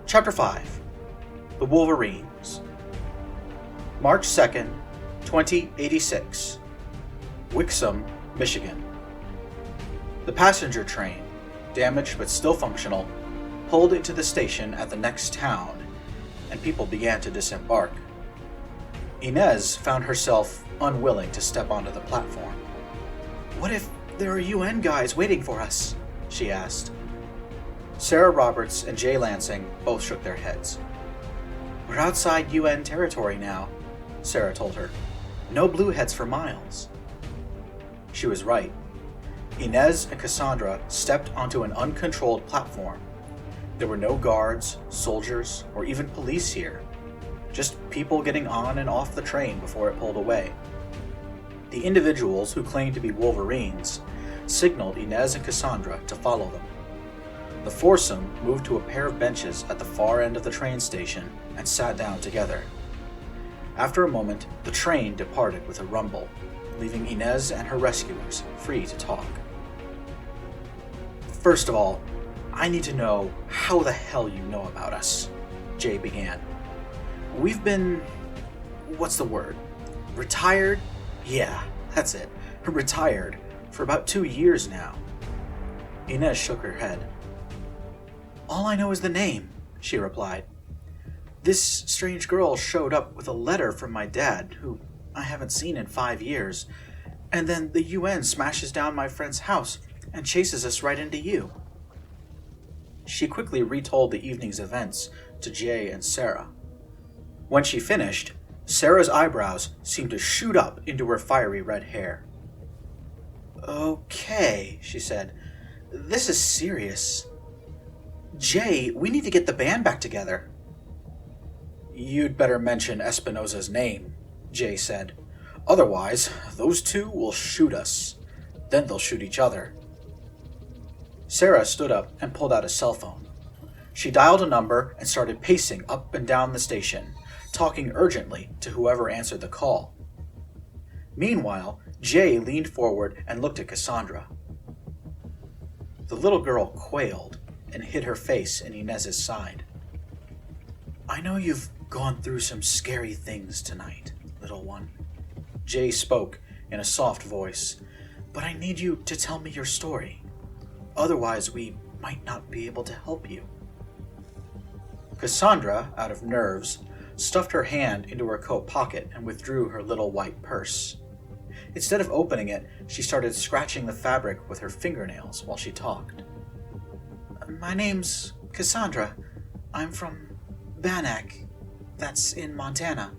Chapter 5 The Wolverines. March 2nd, 2086. Wixom, Michigan. The passenger train, damaged but still functional, pulled into the station at the next town, and people began to disembark. Inez found herself unwilling to step onto the platform. "What if there are UN guys waiting for us?" she asked. Sarah Roberts and Jay Lansing both shook their heads. "We're outside UN territory now," Sarah told her. "No blueheads for miles." She was right. Inez and Cassandra stepped onto an uncontrolled platform. There were no guards, soldiers, or even police here. Just people getting on and off the train before it pulled away. The individuals who claimed to be Wolverines signaled Inez and Cassandra to follow them. The foursome moved to a pair of benches at the far end of the train station and sat down together. After a moment, the train departed with a rumble, leaving Inez and her rescuers free to talk. "First of all, I need to know how the hell you know about us," Jay began. "We've been... what's the word? Retired? Yeah, that's it. Retired for about 2 years now." Inez shook her head. "All I know is the name," she replied. "This strange girl showed up with a letter from my dad, who I haven't seen in 5 years, and then the UN smashes down my friend's house and chases us right into you." She quickly retold the evening's events to Jay and Sarah. When she finished, Sarah's eyebrows seemed to shoot up into her fiery red hair. "Okay," she said. "This is serious. Jay, we need to get the band back together." "You'd better mention Espinosa's name," Jay said. "Otherwise, those two will shoot us. Then they'll shoot each other." Sarah stood up and pulled out a cell phone. She dialed a number and started pacing up and down the station, talking urgently to whoever answered the call. Meanwhile, Jay leaned forward and looked at Cassandra. The little girl quailed and hid her face in Inez's side. "I know you've gone through some scary things tonight, little one," Jay spoke in a soft voice, "but I need you to tell me your story. Otherwise, we might not be able to help you." Cassandra, out of nerves, stuffed her hand into her coat pocket and withdrew her little white purse. Instead of opening it, she started scratching the fabric with her fingernails while she talked. "My name's Cassandra. I'm from Bannack. That's in Montana."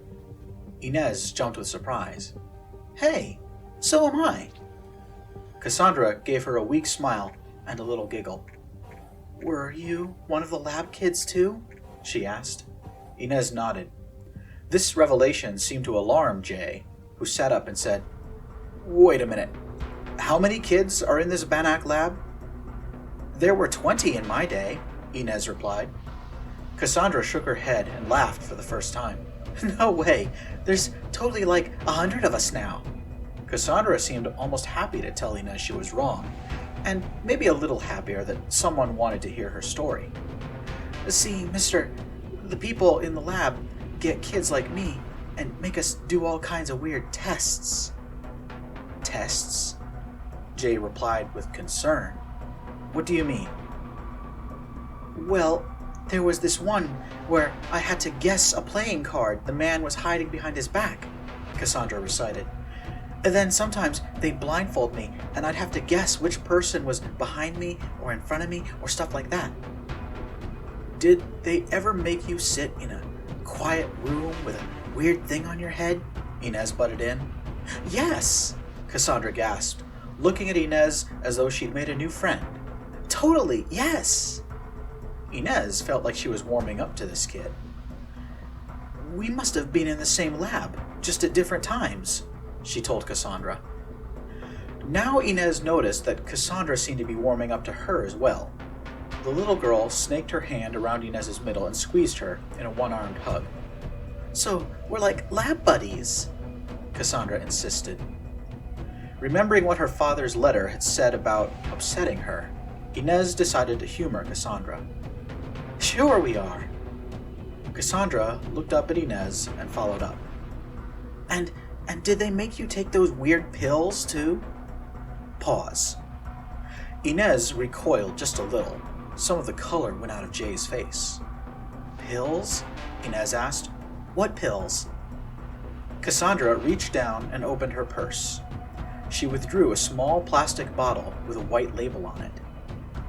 Inez jumped with surprise. "Hey, so am I." Cassandra gave her a weak smile and a little giggle. "Were you one of the lab kids too?" she asked. Inez nodded. This revelation seemed to alarm Jay, who sat up and said, "Wait a minute. How many kids are in this Bannack lab?" "There were 20 in my day," Inez replied. Cassandra shook her head and laughed for the first time. "No way. There's totally like 100 of us now." Cassandra seemed almost happy to tell Inez she was wrong, and maybe a little happier that someone wanted to hear her story. "See, mister, the people in the lab get kids like me and make us do all kinds of weird tests." "Tests?" Jay replied with concern. "What do you mean?" "Well, there was this one where I had to guess a playing card the man was hiding behind his back," Cassandra recited. "And then sometimes they'd blindfold me and I'd have to guess which person was behind me or in front of me or stuff like that." "Did they ever make you sit in a quiet room with a weird thing on your head?" Inez butted in. "Yes," Cassandra gasped, looking at Inez as though she'd made a new friend. "Totally, yes." Inez felt like she was warming up to this kid. "We must have been in the same lab, just at different times," she told Cassandra. Now Inez noticed that Cassandra seemed to be warming up to her as well. The little girl snaked her hand around Inez's middle and squeezed her in a one-armed hug. "So we're like lab buddies," Cassandra insisted. Remembering what her father's letter had said about upsetting her, Inez decided to humor Cassandra. "Sure we are. Cassandra looked up at Inez and followed up. And did they make you take those weird pills, too? Pause. Inez recoiled just a little. Some of the color went out of Jay's face. Pills? Inez asked. What pills? Cassandra reached down and opened her purse. She withdrew a small plastic bottle with a white label on it.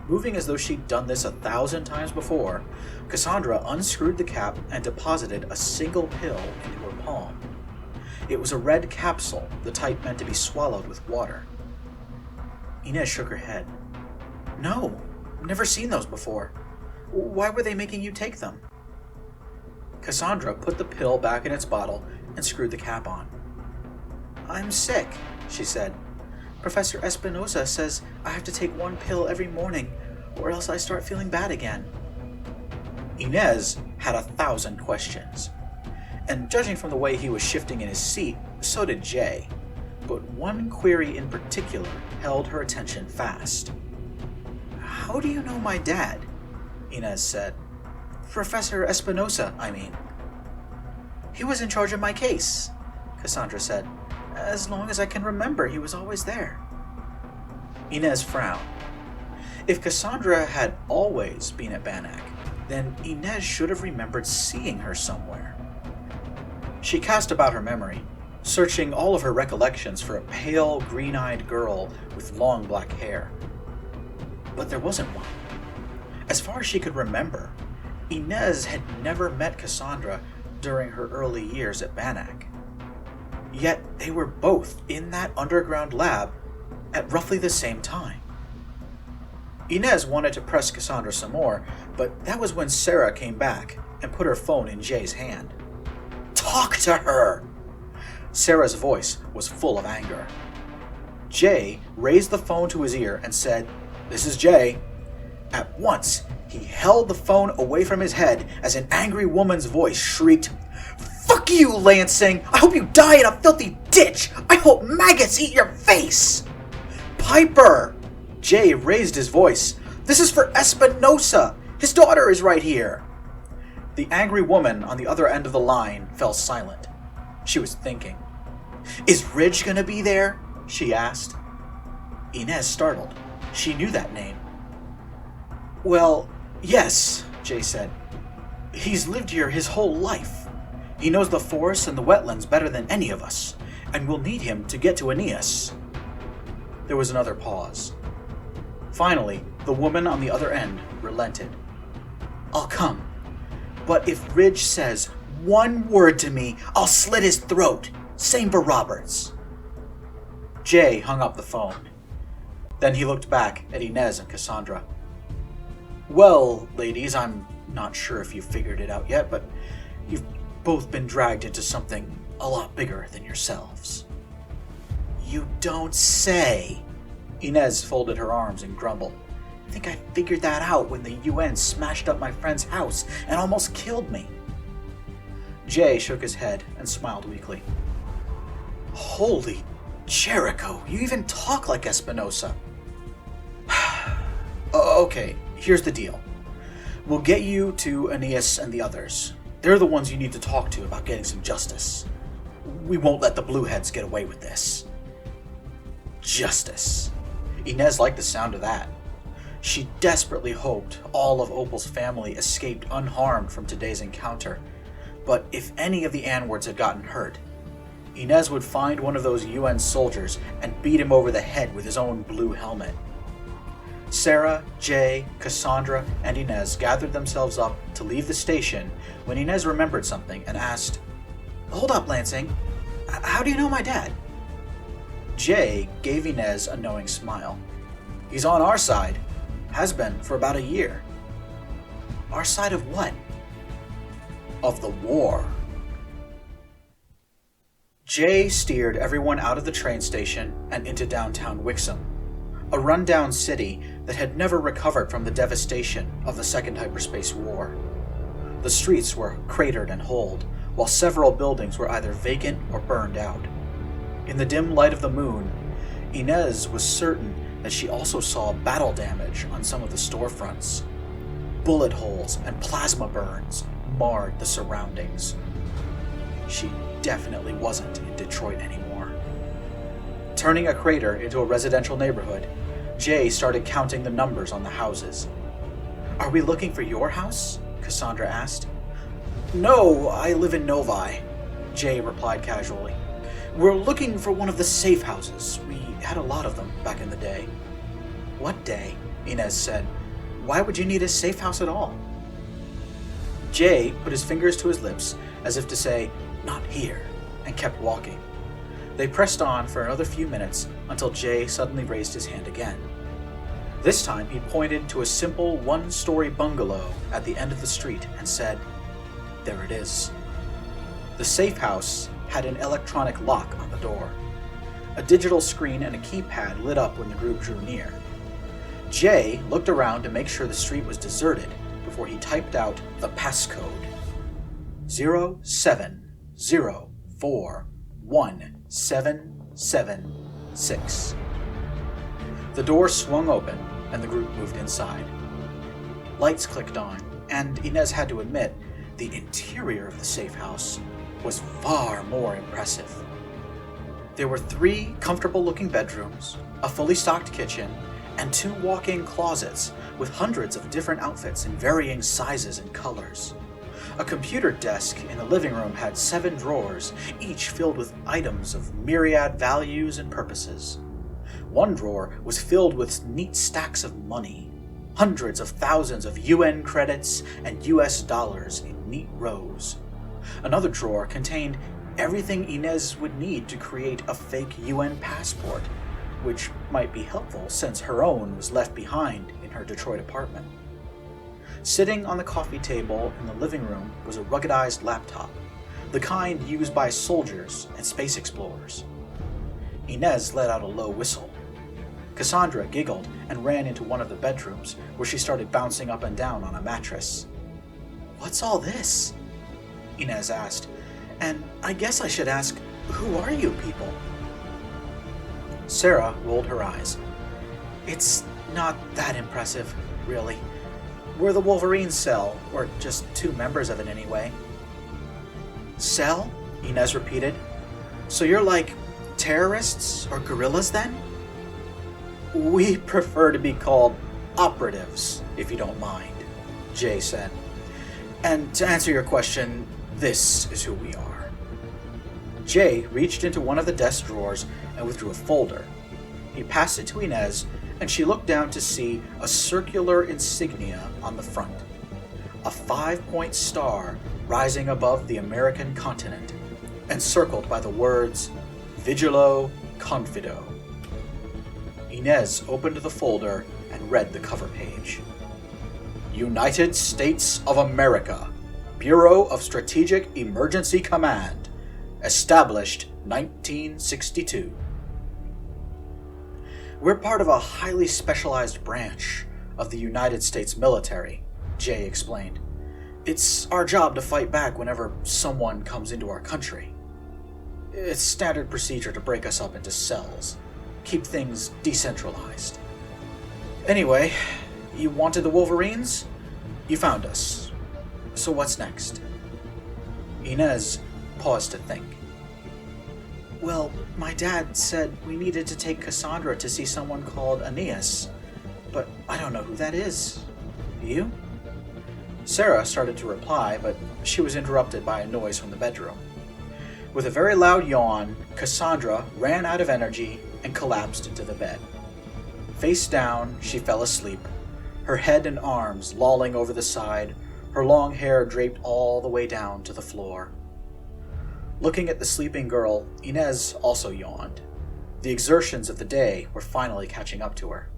Moving as though she'd done this 1,000 times before, Cassandra unscrewed the cap and deposited a single pill into her palm. It was a red capsule, the type meant to be swallowed with water. Inez shook her head. No, never seen those before. Why were they making you take them? Cassandra put the pill back in its bottle and screwed the cap on. I'm sick, she said. Professor Espinosa says I have to take one pill every morning, or else I start feeling bad again. Inez had 1,000 questions, and judging from the way he was shifting in his seat, so did Jay. But one query in particular held her attention fast. How do you know my dad? Inez said. Professor Espinosa, I mean. He was in charge of my case, Cassandra said. As long as I can remember, he was always there. Inez frowned. If Cassandra had always been at Bannack, then Inez should have remembered seeing her somewhere. She cast about her memory, searching all of her recollections for a pale, green-eyed girl with long black hair. But there wasn't one. As far as she could remember, Inez had never met Cassandra during her early years at Bannack. Yet they were both in that underground lab at roughly the same time. Inez wanted to press Cassandra some more, but that was when Sarah came back and put her phone in Jay's hand. Talk to her! Sarah's voice was full of anger. Jay raised the phone to his ear and said, This is Jay. At once, he held the phone away from his head as an angry woman's voice shrieked, Fuck you, Lansing! I hope you die in a filthy ditch! I hope maggots eat your face! Piper! Jay raised his voice. This is for Espinosa! His daughter is right here! The angry woman on the other end of the line fell silent. She was thinking. Is Ridge gonna be there? She asked. Inez startled. She knew that name. Well, yes, Jay said. He's lived here his whole life. He knows the forest and the wetlands better than any of us, and we'll need him to get to Aeneas. There was another pause. Finally, the woman on the other end relented. I'll come, but if Ridge says one word to me, I'll slit his throat. Same for Roberts. Jay hung up the phone. Then he looked back at Inez and Cassandra. Well, ladies, I'm not sure if you've figured it out yet, but you've both been dragged into something a lot bigger than yourselves. You don't say. Inez folded her arms and grumbled. I think I figured that out when the UN smashed up my friend's house and almost killed me. Jay shook his head and smiled weakly. Holy Jericho, you even talk like Espinosa. Okay, here's the deal. We'll get you to Aeneas and the others. They're the ones you need to talk to about getting some justice. We won't let the Blueheads get away with this. Justice. Inez liked the sound of that. She desperately hoped all of Opal's family escaped unharmed from today's encounter. But if any of the Anwards had gotten hurt, Inez would find one of those UN soldiers and beat him over the head with his own blue helmet. Sarah, Jay, Cassandra, and Inez gathered themselves up to leave the station when Inez remembered something and asked, Hold up, Lansing. How do you know my dad? Jay gave Inez a knowing smile. He's on our side. Has been for about a year. Our side of what? Of the war. Jay steered everyone out of the train station and into downtown Wixom, a rundown city that had never recovered from the devastation of the Second Hyperspace War. The streets were cratered and holed, while several buildings were either vacant or burned out. In the dim light of the moon, Inez was certain that she also saw battle damage on some of the storefronts. Bullet holes and plasma burns marred the surroundings. She definitely wasn't in Detroit anymore. Turning a crater into a residential neighborhood, Jay started counting the numbers on the houses. "Are we looking for your house?" Cassandra asked. "No, I live in Novi," Jay replied casually. "We're looking for one of the safe houses. We had a lot of them back in the day." "What day?" Inez said. "Why would you need a safe house at all?" Jay put his fingers to his lips as if to say, "Not here," and kept walking. They pressed on for another few minutes until Jay suddenly raised his hand again. This time he pointed to a simple one-story bungalow at the end of the street and said, "There it is." The safe house had an electronic lock on the door. A digital screen and a keypad lit up when the group drew near. Jay looked around to make sure the street was deserted before he typed out the passcode. 070417776. The door swung open and the group moved inside. Lights clicked on, and Inez had to admit the interior of the safe house was far more impressive. There were 3 comfortable-looking bedrooms, a fully stocked kitchen, and 2 walk-in closets with hundreds of different outfits in varying sizes and colors. A computer desk in the living room had 7 drawers, each filled with items of myriad values and purposes. One drawer was filled with neat stacks of money, hundreds of thousands of UN credits and US dollars in neat rows. Another drawer contained everything Inez would need to create a fake UN passport, which might be helpful since her own was left behind in her Detroit apartment. Sitting on the coffee table in the living room was a ruggedized laptop, the kind used by soldiers and space explorers. Inez let out a low whistle. Cassandra giggled and ran into one of the bedrooms, where she started bouncing up and down on a mattress. "What's all this?" Inez asked. "And I guess I should ask, who are you people?" Sarah rolled her eyes. "It's not that impressive, really. We're the Wolverines cell, or just 2 members of it anyway." "Cell?" Inez repeated. "So you're like terrorists or guerrillas then?" "We prefer to be called operatives, if you don't mind," Jay said. "And to answer your question, this is who we are." Jay reached into one of the desk drawers and withdrew a folder. He passed it to Inez, and she looked down to see a circular insignia on the front. A 5-point star rising above the American continent, encircled by the words, "Vigilo Confido." Inez opened the folder and read the cover page. "United States of America, Bureau of Strategic Emergency Command, established 1962. We're part of a highly specialized branch of the United States military," Jay explained. "It's our job to fight back whenever someone comes into our country. It's standard procedure to break us up into cells, keep things decentralized. Anyway, you wanted the Wolverines? You found us. So what's next?" Inez paused to think. "Well, my dad said we needed to take Cassandra to see someone called Inez, but I don't know who that is. You?" Sarah started to reply, but she was interrupted by a noise from the bedroom. With a very loud yawn, Cassandra ran out of energy and collapsed into the bed. Face down, she fell asleep, her head and arms lolling over the side, her long hair draped all the way down to the floor. Looking at the sleeping girl, Inez also yawned. The exertions of the day were finally catching up to her.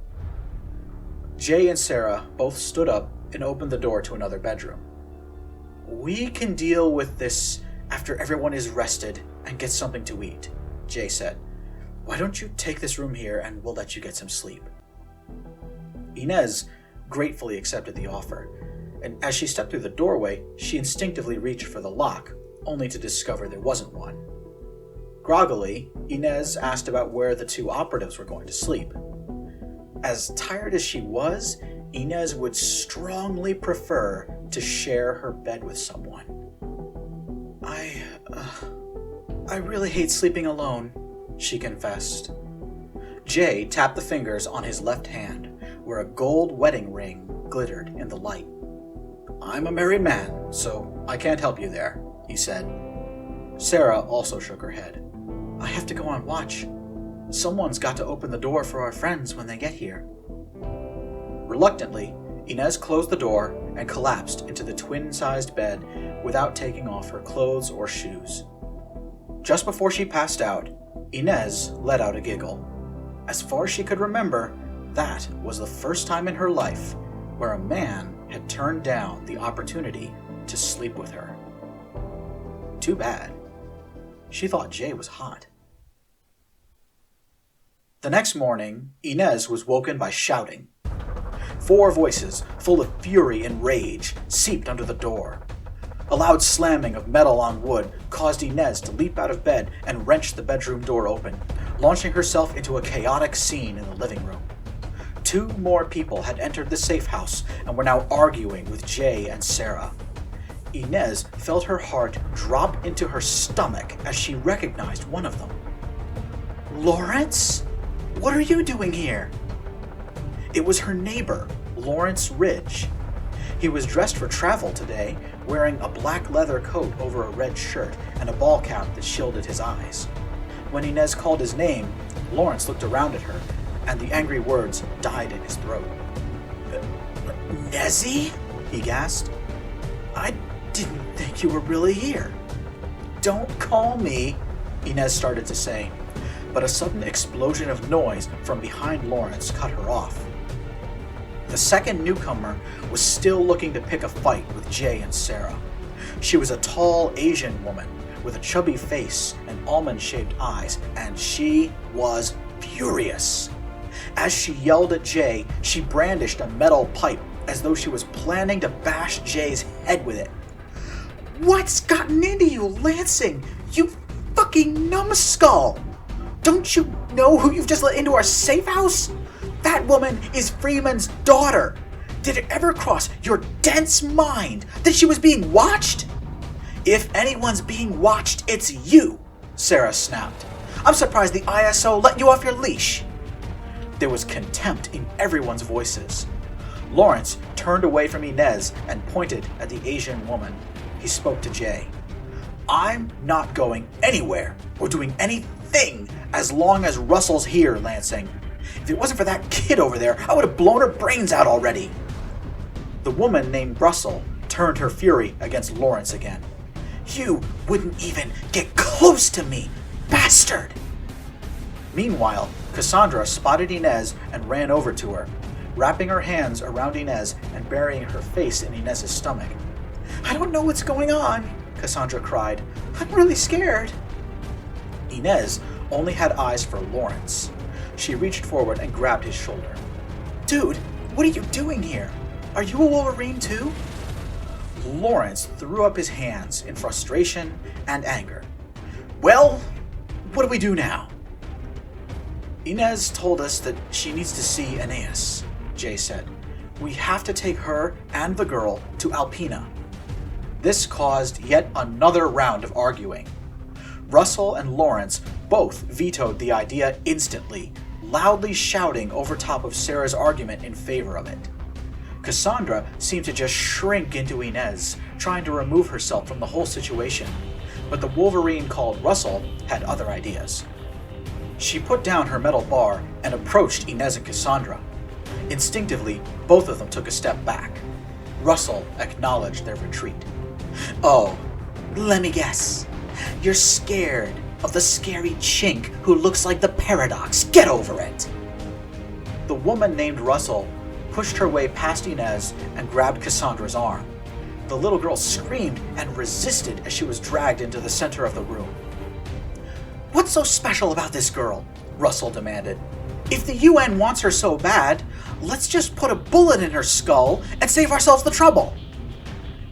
Jay and Sarah both stood up and opened the door to another bedroom. "We can deal with this after everyone is rested and gets something to eat," Jay said. "Why don't you take this room here and we'll let you get some sleep?" Inez gratefully accepted the offer, and as she stepped through the doorway, she instinctively reached for the lock, only to discover there wasn't one. Groggily, Inez asked about where the 2 operatives were going to sleep. As tired as she was, Inez would strongly prefer to share her bed with someone. I really hate sleeping alone, she confessed. Jay tapped the fingers on his left hand, where a gold wedding ring glittered in the light. I'm a married man, so I can't help you there, he said. Sarah also shook her head. I have to go on watch. Someone's got to open the door for our friends when they get here. Reluctantly, Inez closed the door and collapsed into the twin-sized bed without taking off her clothes or shoes. Just before she passed out, Inez let out a giggle. As far as she could remember, that was the first time in her life where a man had turned down the opportunity to sleep with her. Too bad. She thought Jay was hot. The next morning, Inez was woken by shouting. 4 voices, full of fury and rage, seeped under the door. A loud slamming of metal on wood caused Inez to leap out of bed and wrench the bedroom door open, launching herself into a chaotic scene in the living room. 2 more people had entered the safe house and were now arguing with Jay and Sarah. Inez felt her heart drop into her stomach as she recognized one of them. Lawrence? What are you doing here? It was her neighbor, Lawrence Ridge. He was dressed for travel today, wearing a black leather coat over a red shirt and a ball cap that shielded his eyes. When Inez called his name, Lawrence looked around at her, and the angry words died in his throat. Nezzy? He gasped. I didn't think you were really here. Don't call me, Inez started to say, but a sudden explosion of noise from behind Lawrence cut her off. The second newcomer was still looking to pick a fight with Jay and Sarah. She was a tall Asian woman with a chubby face and almond-shaped eyes, and she was furious. As she yelled at Jay, she brandished a metal pipe as though she was planning to bash Jay's head with it. What's gotten into you, Lansing? You fucking numbskull! Don't you know who you've just let into our safe house? That woman is Freeman's daughter. Did it ever cross your dense mind that she was being watched? If anyone's being watched, it's you, Sarah snapped. I'm surprised the ISO let you off your leash. There was contempt in everyone's voices. Lawrence turned away from Inez and pointed at the Asian woman. He spoke to Jay. I'm not going anywhere or doing anything as long as Russell's here, Lansing. If it wasn't for that kid over there, I would have blown her brains out already. The woman named Russell turned her fury against Lawrence again. You wouldn't even get close to me, bastard! Meanwhile, Cassandra spotted Inez and ran over to her, wrapping her hands around Inez and burying her face in Inez's stomach. I don't know what's going on, Cassandra cried. I'm really scared. Inez only had eyes for Lawrence. She reached forward and grabbed his shoulder. Dude, what are you doing here? Are you a Wolverine too? Lawrence threw up his hands in frustration and anger. Well, what do we do now? Inez told us that she needs to see Aeneas, Jay said. We have to take her and the girl to Alpina. This caused yet another round of arguing. Russell and Lawrence both vetoed the idea instantly, loudly shouting over top of Sarah's argument in favor of it. Cassandra seemed to just shrink into Inez, trying to remove herself from the whole situation, but the Wolverine called Russell had other ideas. She put down her metal bar and approached Inez and Cassandra. Instinctively, both of them took a step back. Russell acknowledged their retreat. Oh, let me guess. You're scared of the scary chink who looks like the Paradox. Get over it! The woman named Russell pushed her way past Inez and grabbed Cassandra's arm. The little girl screamed and resisted as she was dragged into the center of the room. What's so special about this girl? Russell demanded. If the UN wants her so bad, let's just put a bullet in her skull and save ourselves the trouble.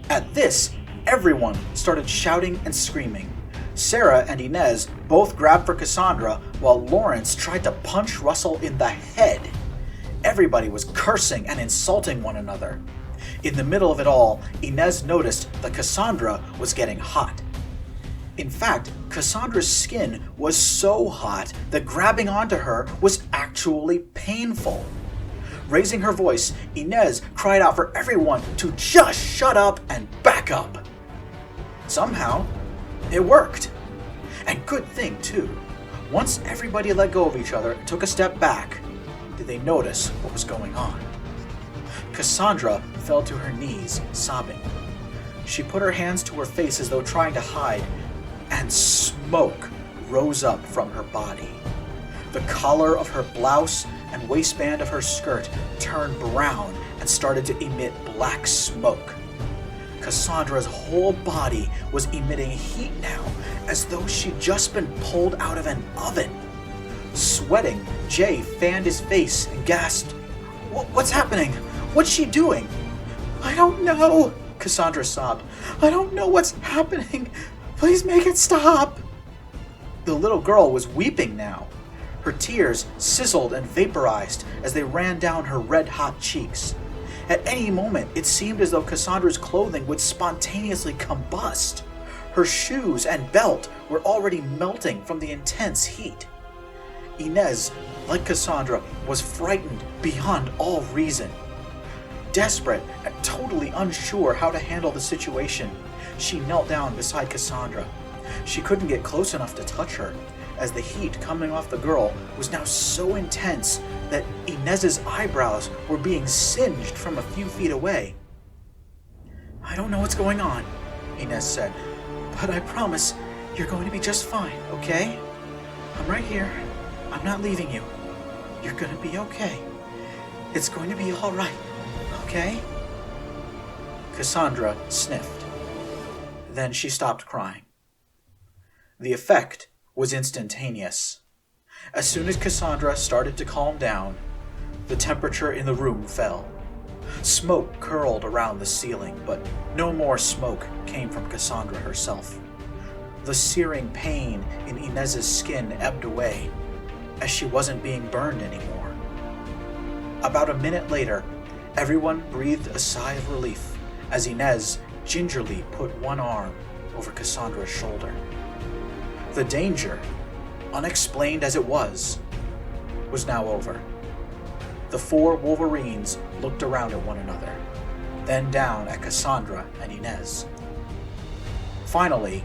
At this, everyone started shouting and screaming. Sarah and Inez both grabbed for Cassandra while Lawrence tried to punch Russell in the head. Everybody was cursing and insulting one another. In the middle of it all, Inez noticed that Cassandra was getting hot. In fact, Cassandra's skin was so hot that grabbing onto her was actually painful. Raising her voice, Inez cried out for everyone to just shut up and back up. Somehow, it worked. And good thing, too. Once everybody let go of each other and took a step back, did they notice what was going on. Cassandra fell to her knees, sobbing. She put her hands to her face as though trying to hide, and smoke rose up from her body. The collar of her blouse and waistband of her skirt turned brown and started to emit black smoke. Cassandra's whole body was emitting heat now, as though she'd just been pulled out of an oven. Sweating, Jay fanned his face and gasped, "What's happening? What's she doing?" "I don't know," Cassandra sobbed. "I don't know what's happening. Please make it stop." The little girl was weeping now. Her tears sizzled and vaporized as they ran down her red-hot cheeks. At any moment, it seemed as though Cassandra's clothing would spontaneously combust. Her shoes and belt were already melting from the intense heat. Inez, like Cassandra, was frightened beyond all reason. Desperate and totally unsure how to handle the situation, she knelt down beside Cassandra. She couldn't get close enough to touch her, as the heat coming off the girl was now so intense that Inez's eyebrows were being singed from a few feet away. "I don't know what's going on," Inez said, "but I promise you're going to be just fine, okay? I'm right here. I'm not leaving you. You're going to be okay. It's going to be all right, okay?" Cassandra sniffed. Then she stopped crying. The effect was instantaneous. As soon as Cassandra started to calm down, the temperature in the room fell. Smoke curled around the ceiling, but no more smoke came from Cassandra herself. The searing pain in Inez's skin ebbed away, as she wasn't being burned anymore. About a minute later, everyone breathed a sigh of relief as Inez gingerly put one arm over Cassandra's shoulder. The danger, unexplained as it was now over. The four Wolverines looked around at one another, then down at Cassandra and Inez. Finally,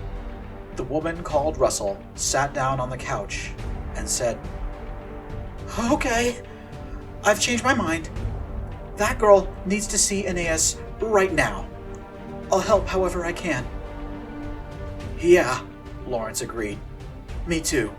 the woman called Russell sat down on the couch and said, "Okay, I've changed my mind. That girl needs to see Inez right now. I'll help however I can." "Yeah," Lawrence agreed. "Me too."